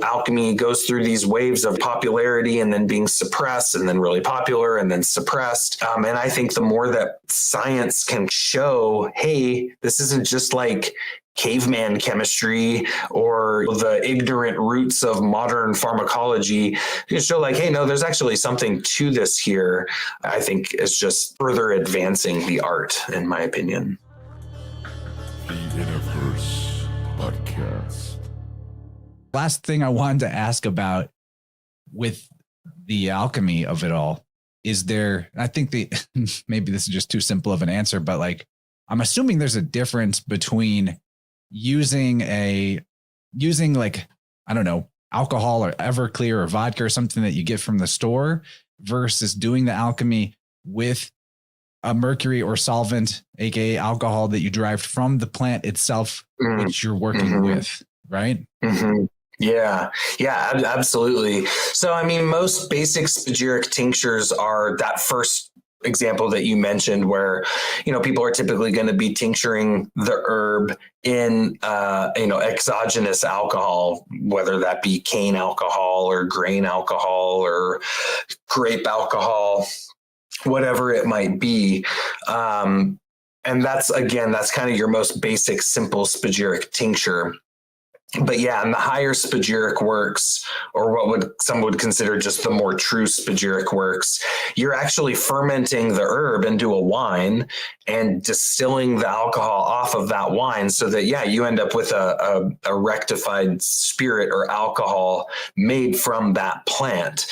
alchemy goes through these waves of popularity and then being suppressed and then really popular and then suppressed. And I think the more that science can show, hey, this isn't just like caveman chemistry or the ignorant roots of modern pharmacology, you can show like, hey, no, there's actually something to this here. I think is just further advancing the art, in my opinion. The InnerVerse Podcast. Last thing I wanted to ask about with the alchemy of it all is there, I think maybe this is just too simple of an answer, but like, I'm assuming there's a difference between using like, I don't know, alcohol or Everclear or vodka or something that you get from the store versus doing the alchemy with a mercury or solvent, aka alcohol that you derived from the plant itself, which you're working with, right? Yeah, absolutely. So, I mean, most basic spagyric tinctures are that first example that you mentioned where, people are typically going to be tincturing the herb in, exogenous alcohol, whether that be cane alcohol or grain alcohol or grape alcohol, whatever it might be. And that's kind of your most basic, simple spagyric tincture. But yeah, in the higher spagyric works, or what some would consider just the more true spagyric works, you're actually fermenting the herb into a wine and distilling the alcohol off of that wine so that, you end up with a rectified spirit or alcohol made from that plant,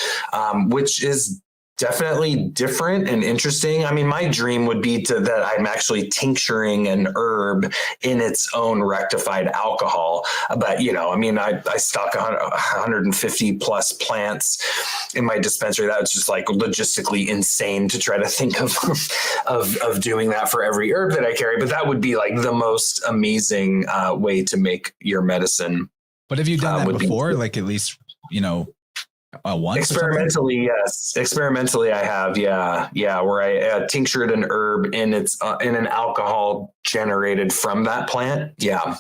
which is definitely different and interesting. I mean, my dream would be that I'm actually tincturing an herb in its own rectified alcohol. But, I stock 150 plus plants in my dispensary. That was just like logistically insane to try to think of doing that for every herb that I carry. But that would be like the most amazing way to make your medicine. But have you done that before? Like at least, once? Experimentally, yes. Experimentally, I have, yeah, where I tinctured an herb in an alcohol generated from that plant. Yeah.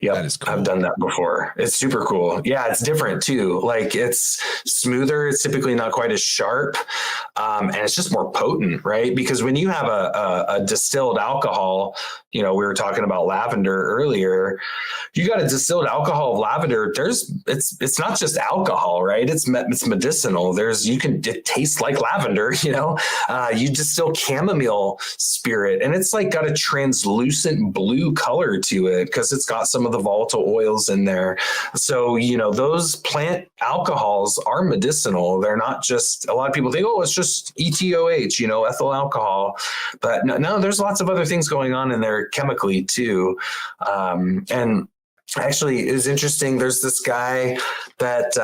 That is cool. I've done that before. It's super cool. Yeah, it's different too. Like it's smoother. It's typically not quite as sharp, and it's just more potent, right? Because when you have a distilled alcohol, we were talking about lavender earlier. You got a distilled alcohol of lavender. It's not just alcohol, right? It's medicinal. It tastes like lavender. You distill chamomile spirit, and it's like got a translucent blue color to it because it's got some of the volatile oils in there. So, those plant alcohols are medicinal. They're not just, a lot of people think, it's just ETOH, ethyl alcohol. But no, there's lots of other things going on in there chemically too. And actually, it's interesting. There's this guy that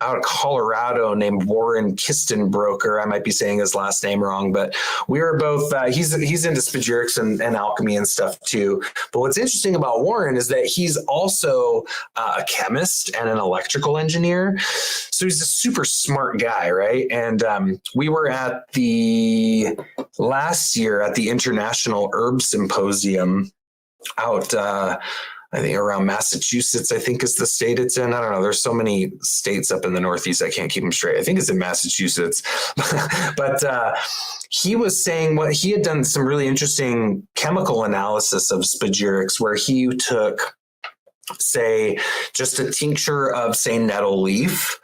out of Colorado named Warren Kistenbroker. I might be saying his last name wrong, but we were both, he's into spagyrics and alchemy and stuff too. But what's interesting about Warren is that he's also a chemist and an electrical engineer. So he's a super smart guy, right? And we were at last year at the International Herb Symposium out, I think around Massachusetts, I think is the state it's in. I don't know. There's so many states up in the Northeast. I can't keep them straight. I think it's in Massachusetts. But he was saying he had done some really interesting chemical analysis of spagyrics where he took, say, just a tincture of, say, nettle leaf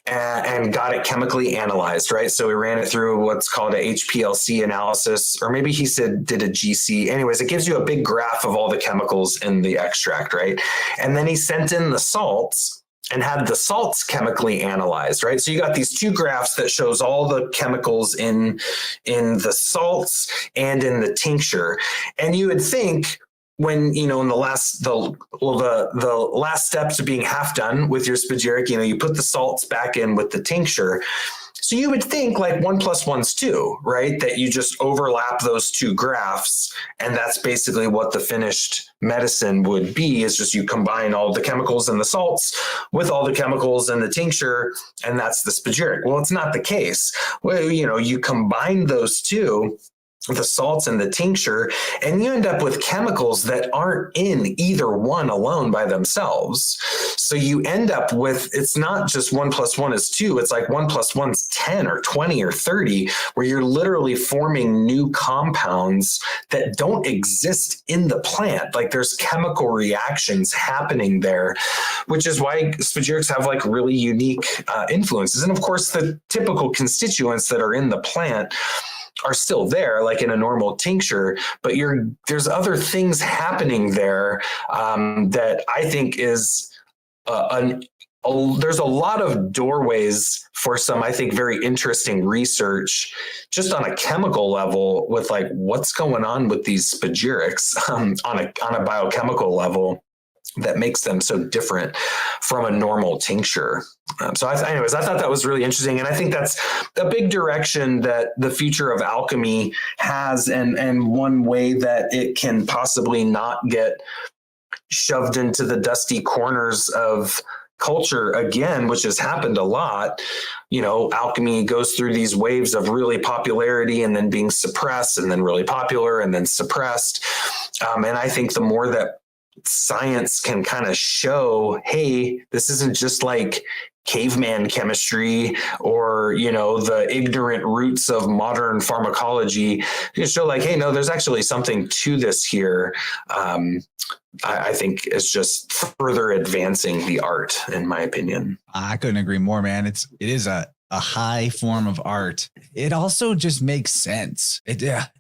and got it chemically analyzed, right? So we ran it through what's called a HPLC analysis, or maybe he said did a GC. Anyways, it gives you a big graph of all the chemicals in the extract, right? And then he sent in the salts and had the salts chemically analyzed, right? So you got these two graphs that shows all the chemicals in the salts and in the tincture. And you would think, when, in the last steps of being half done with your spagyric, you put the salts back in with the tincture. So you would think like 1 + 1 is 2, right? That you just overlap those two graphs. And that's basically what the finished medicine would be, is just you combine all the chemicals in the salts with all the chemicals in the tincture, and that's the spagyric. Well, it's not the case. Well, you combine those two, the salts in the tincture, and you end up with chemicals that aren't in either one alone by themselves. So you end up with, it's not just 1 + 1 is 2. It's like 1 + 1's 10 or 20 or 30, where you're literally forming new compounds that don't exist in the plant. Like there's chemical reactions happening there, which is why spagyrics have like really unique influences. And of course, the typical constituents that are in the plant are still there, like in a normal tincture, but there's other things happening there that I think is there's a lot of doorways for some, I think, very interesting research just on a chemical level with like what's going on with these spagyrics on a biochemical level that makes them so different from a normal tincture. Anyways, I thought that was really interesting. And I think that's a big direction that the future of alchemy has, and one way that it can possibly not get shoved into the dusty corners of culture again, which has happened a lot. You know, alchemy goes through these waves of really popularity and then being suppressed, and then really popular and then suppressed. And I think the more that science can kind of show, hey, this isn't just like caveman chemistry or, you know, the ignorant roots of modern pharmacology, you can show like, hey, no, there's actually something to this here. I think is just further advancing the art, in my opinion. I couldn't agree more, man. It is a high form of art. It also just makes sense.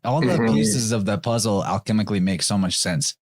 All the pieces of the puzzle alchemically make so much sense.